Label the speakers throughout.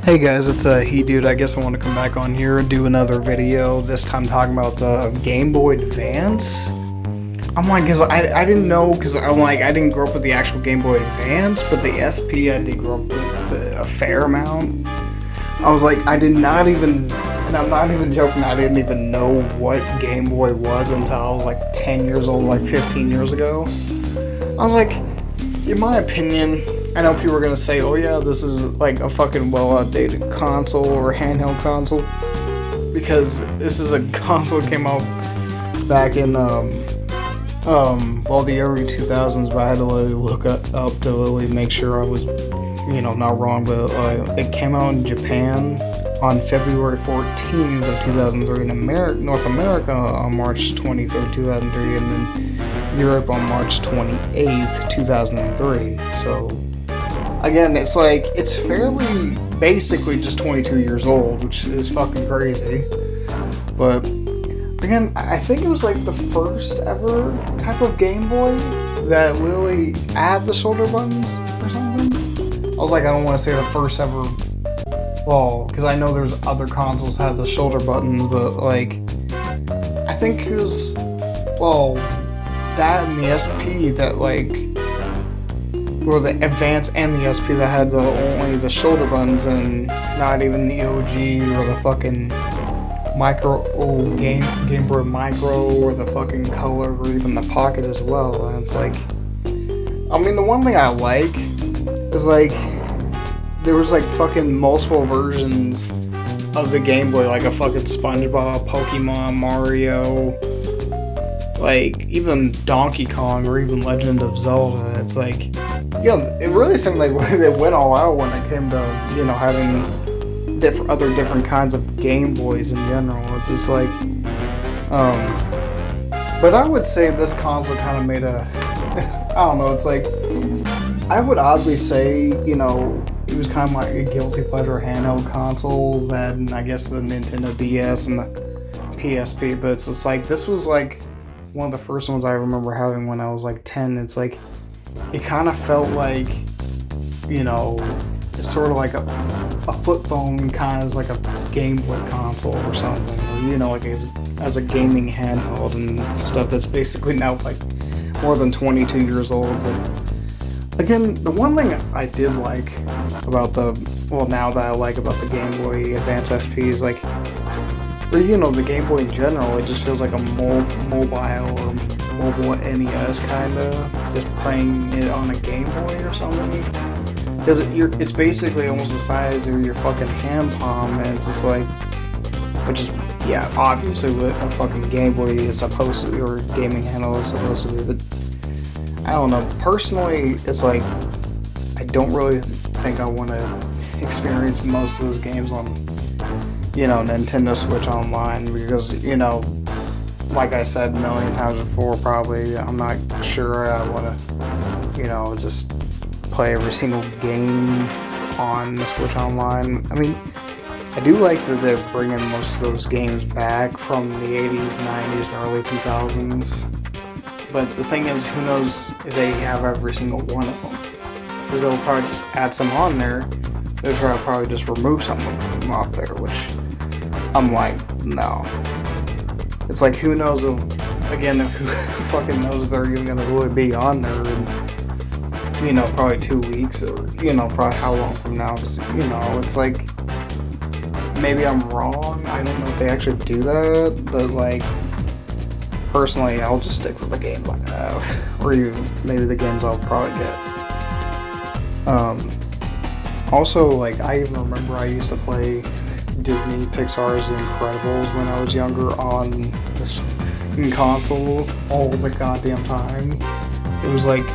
Speaker 1: Hey guys, it's He Dude. I guess I want to come back on here and do another video, this time talking about the Game Boy Advance. I'm like, cause I didn't know, cause I'm like, I didn't grow up with the actual Game Boy Advance, but the SP I did grow up with a fair amount. I was like, I did not even, and I'm not even joking, I didn't even know what Game Boy was until I was like 10 years old, like 15 years ago. I was like, in my opinion, I know people are gonna say, oh yeah, this is like a fucking well outdated console or handheld console, because this is a console that came out back in the early 2000s, but I had to really look up to really make sure I was, not wrong, but it came out in Japan on February 14th of 2003, in North America on March 23rd, 2003, and then Europe on March 28th, 2003. So again, it's like, it's fairly basically just 22 years old, which is fucking crazy. But again, I think it was like the first ever type of Game Boy that literally had the shoulder buttons or something. I was like, I don't want to say the first ever, well, because I know there's other consoles that had the shoulder buttons, but like, I think it was, well, that and the SP that like, or the Advance and the SP that had only the shoulder buttons and not even the OG or the fucking Game Boy Micro or the fucking Color or even the Pocket as well. And it's like, I mean, the one thing I like is like, there was like fucking multiple versions of the Game Boy, like a fucking SpongeBob, Pokemon, Mario, like even Donkey Kong or even Legend of Zelda. It's like, it really seemed like they went all out when it came to, having different kinds of Game Boys in general. It's just like, but I would say this console kind of made a, I don't know, it's like, I would oddly say, it was kind of like a guilty pleasure handheld console than, I guess, the Nintendo DS and the PSP, but it's just like, this was like one of the first ones I remember having when I was like 10. It's like, it kind of felt like, it's sort of like a flip phone, kind of like a Game Boy console or something, or, like as a gaming handheld and stuff that's basically now like more than 22 years old. But again, the one thing I did like about now that I like about the Game Boy Advance SP is like, or the Game Boy in general, it just feels like a mobile or mobile NES kind of, just playing it on a Game Boy or something. Because it's basically almost the size of your fucking hand palm, and it's just like, which is, yeah, obviously what a fucking Game Boy is supposed to be, or gaming handle is supposed to be, but I don't know, personally, it's like, I don't really think I want to experience most of those games on, Nintendo Switch Online, because, like I said a million times before, probably, I'm not sure I want to, just play every single game on the Switch Online. I mean, I do like that they're bringing most of those games back from the 80s, 90s, and early 2000s. But the thing is, who knows if they have every single one of them. Because they'll probably just add some on there. They'll probably just remove some of them off there, which I'm like, no. It's like, who knows if, again, who fucking knows if they're even going to really be on there in, probably 2 weeks, or, probably how long from now. Just, it's like, maybe I'm wrong. I don't know if they actually do that, but, like, personally, I'll just stick with the games I have, or maybe the games I'll probably get. Also, like, I even remember I used to play Disney Pixar's The Incredibles when I was younger on this console all the goddamn time. It was like,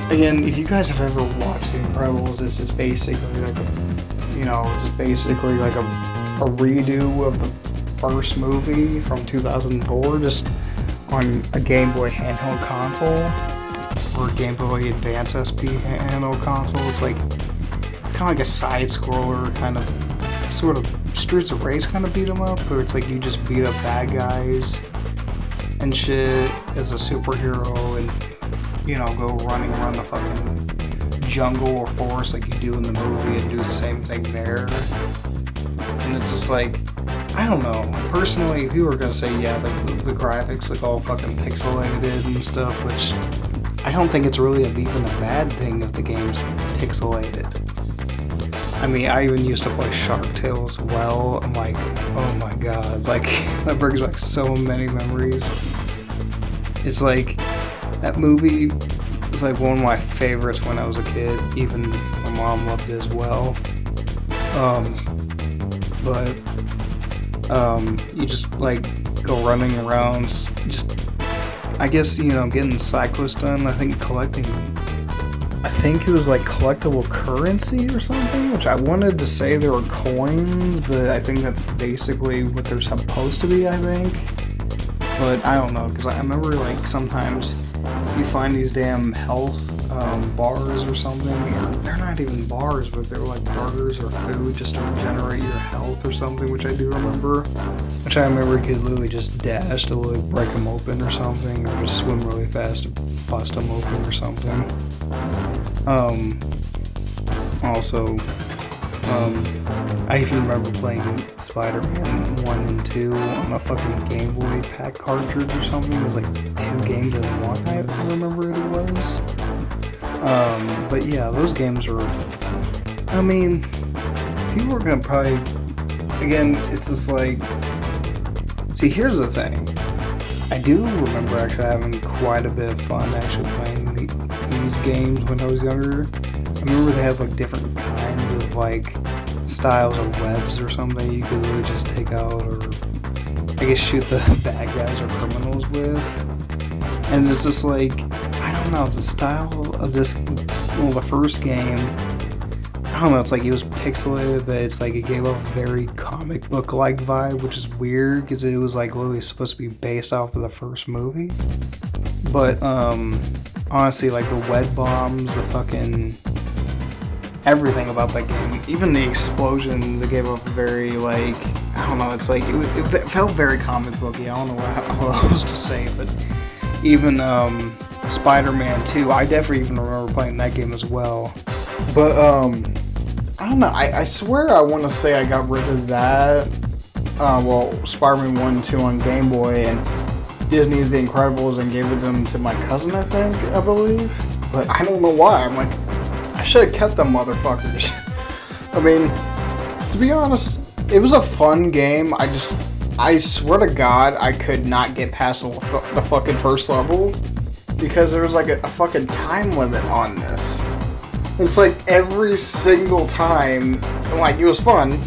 Speaker 1: again, if you guys have ever watched The Incredibles, it's just basically like a redo of the first movie from 2004, just on a Game Boy handheld console, or a Game Boy Advance SP handheld console. It's like, kind of like a side-scroller, kind of, sort of Streets of Rage kind of beat 'em up, where it's like you just beat up bad guys and shit as a superhero and, go running around the fucking jungle or forest like you do in the movie and do the same thing there. And it's just like, I don't know. Personally, if you were gonna say, yeah, the graphics look all fucking pixelated and stuff, which I don't think it's really even a bad thing if the game's pixelated. I mean, I even used to play Shark Tale as well. I'm like, oh my god, like, that brings back so many memories. It's like, that movie was like one of my favorites when I was a kid. Even my mom loved it as well. You just like go running around, just, I guess, you know, getting side quests done. I think it was like collectible currency or something, which I wanted to say they were coins, but I think that's basically what they're supposed to be, I think. But I don't know, because I remember like sometimes you find these damn health bars or something, or they're not even bars, but they're like burgers or food just to regenerate your health or something, which I do remember. Which I remember you could literally just dash to like break them open or something, or just swim really fast to bust them open or something. I even remember playing Spider-Man 1 and 2 on a fucking GameBoy pack cartridge or something. It was like 2 games in one, I remember it was. But yeah, those games were, I mean, people are gonna probably, again, it's just like, see, here's the thing. I do remember actually having quite a bit of fun actually playing these games when I was younger. I remember they had like different kinds of like styles of webs or something you could really just take out, or I guess shoot the bad guys or criminals with. And it's just like, I don't know, the style of this, well, the first game, I don't know, it's like it was pixelated, but it's like it gave off a very comic book-like vibe, which is weird because it was like literally supposed to be based off of the first movie. But honestly, like the web bombs, the fucking everything about that game, even the explosions, it gave off a very like, I don't know, it's like it felt very comic booky. I don't know how else to say it, but even Spider-Man 2, I definitely even remember playing that game as well. But I don't know, I swear I want to say I got rid of that, Spider-Man 1 and 2 on Game Boy, and Disney's The Incredibles, and gave them to my cousin, I believe. But I don't know why. I'm like, I should have kept them motherfuckers. I mean, to be honest, it was a fun game. I swear to God, I could not get past the fucking first level because there was like a fucking time limit on this. It's like every single time, like, it was fun,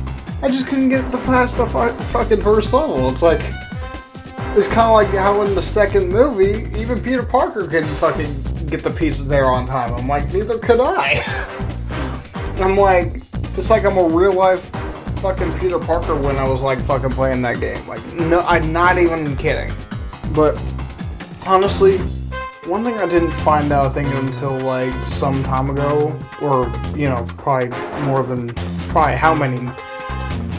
Speaker 1: I just couldn't get past the fucking first level. It's like, it's kind of like how in the second movie, even Peter Parker couldn't fucking get the pieces there on time. I'm like, neither could I. I'm like, it's like I'm a real life fucking Peter Parker when I was like fucking playing that game. Like, no, I'm not even kidding. But honestly, one thing I didn't find out, I think, until like some time ago, or, you know, probably how many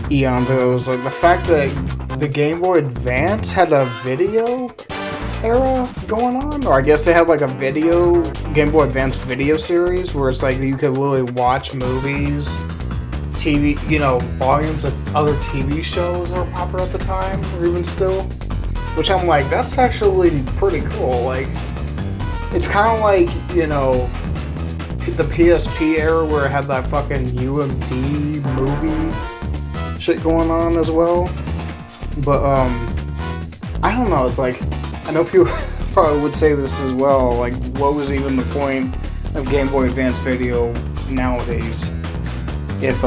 Speaker 1: eons ago, was like the fact that the Game Boy Advance had a video era going on, or I guess they had like a Game Boy Advance video series where it's like you could literally watch movies, TV, you know, volumes of other TV shows that were popular at the time, or even still, which I'm like, that's actually pretty cool. Like, it's kind of like, you know, the PSP era where it had that fucking UMD movie shit going on as well. But, I don't know, it's like, I know people probably would say this as well, like, what was even the point of Game Boy Advance video nowadays if,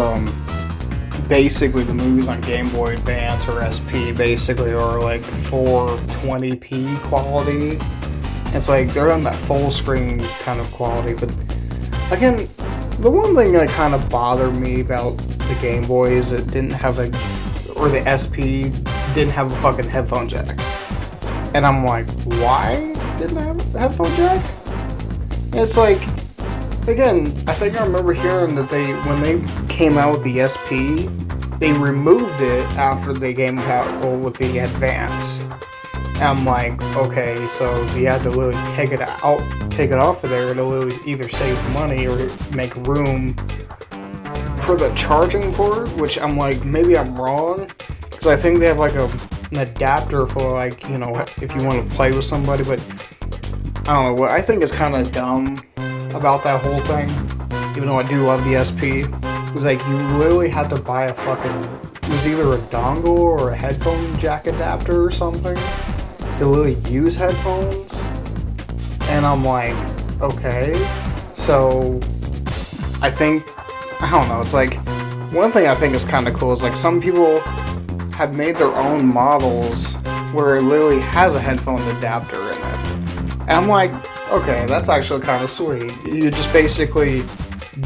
Speaker 1: basically the movies on Game Boy Advance or SP basically are like 420p quality. It's like they're on that full screen kind of quality, but again, the one thing that kind of bothered me about the Game Boy is it didn't have the SP didn't have a fucking headphone jack. And I'm like, why didn't it have a headphone jack? And it's like, again, I think I remember hearing that when they came out with the SP, they removed it after they came out with the Advance. And I'm like, okay, so you have to literally take it off of there to literally either save money or make room for the charging port, which I'm like, maybe I'm wrong, because I think they have like an adapter for like, you know, if you want to play with somebody, but I don't know, what I think is kind of dumb about that whole thing, even though I do love the SP, was like you literally had to buy a fucking, it was either a dongle or a headphone jack adapter or something to really use headphones. And I'm like, okay, so I think, I don't know, it's like, one thing I think is kind of cool is like some people have made their own models where it literally has a headphone adapter in it. And I'm like, okay, that's actually kind of sweet. You just basically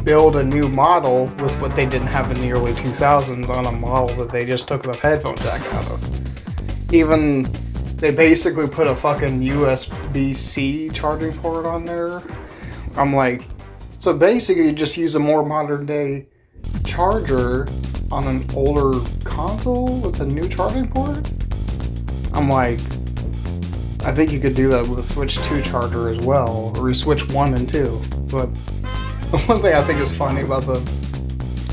Speaker 1: build a new model with what they didn't have in the early 2000s on a model that they just took the headphone jack out of. Even they basically put a fucking USB-C charging port on there. I'm like, so basically you just use a more modern day charger on an older console with a new charging port? I'm like, I think you could do that with a Switch 2 charger as well, or Switch 1 and 2. But the one thing I think is funny about the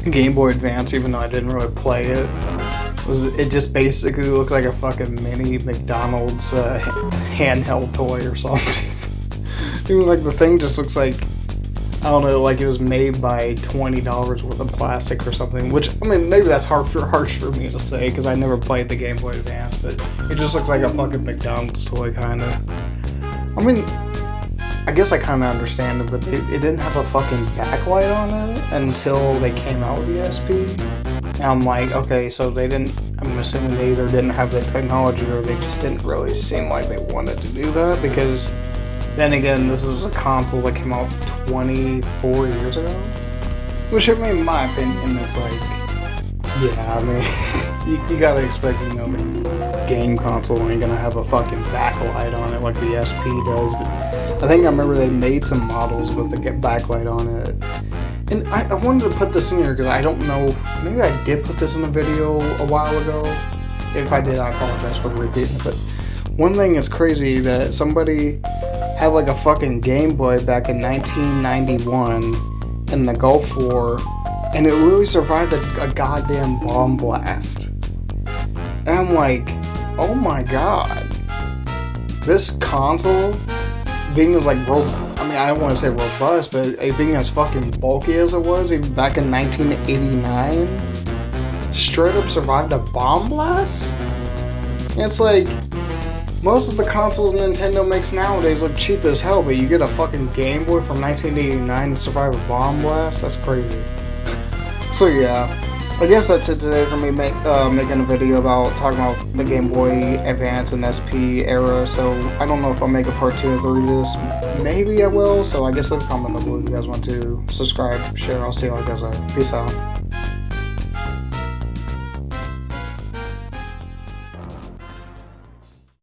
Speaker 1: Game Boy Advance, even though I didn't really play it, was it just basically looks like a fucking mini McDonald's handheld toy or something. Even like the thing just looks like, I don't know, like it was made by $20 worth of plastic or something, which, I mean, maybe that's harsh for me to say, because I never played the Game Boy Advance, but it just looks like a fucking McDonald's toy, kind of. I mean, I guess I kind of understand it, but it didn't have a fucking backlight on it until they came out with the SP. And I'm like, okay, so they didn't, I'm assuming they either didn't have the technology or they just didn't really seem like they wanted to do that, because then again, this is a console that came out 24 years ago. Which, I mean, in my opinion, is like, yeah, I mean, you gotta expect, you know, the game console ain't gonna have a fucking backlight on it like the SP does, but I think I remember they made some models with a backlight on it. And I wanted to put this in here because I don't know, maybe I did put this in a video a while ago. If I did, I apologize for repeating it, but one thing is crazy that somebody had like a fucking Game Boy back in 1991 in the Gulf War, and it literally survived a goddamn bomb blast. And I'm like, oh my god, this console being as like I mean, I don't want to say robust, but it being as fucking bulky as it was even back in 1989, straight up survived a bomb blast. And it's like, most of the consoles Nintendo makes nowadays look cheap as hell, but you get a fucking Game Boy from 1989 to survive a bomb blast? That's crazy. So yeah, I guess that's it today for me making a video about talking about the Game Boy Advance and SP era. So I don't know if I'll make a part 2 or 3 of this. Maybe I will, so I guess leave a comment below if you guys want to subscribe, share, I'll see how it goes out. Peace out.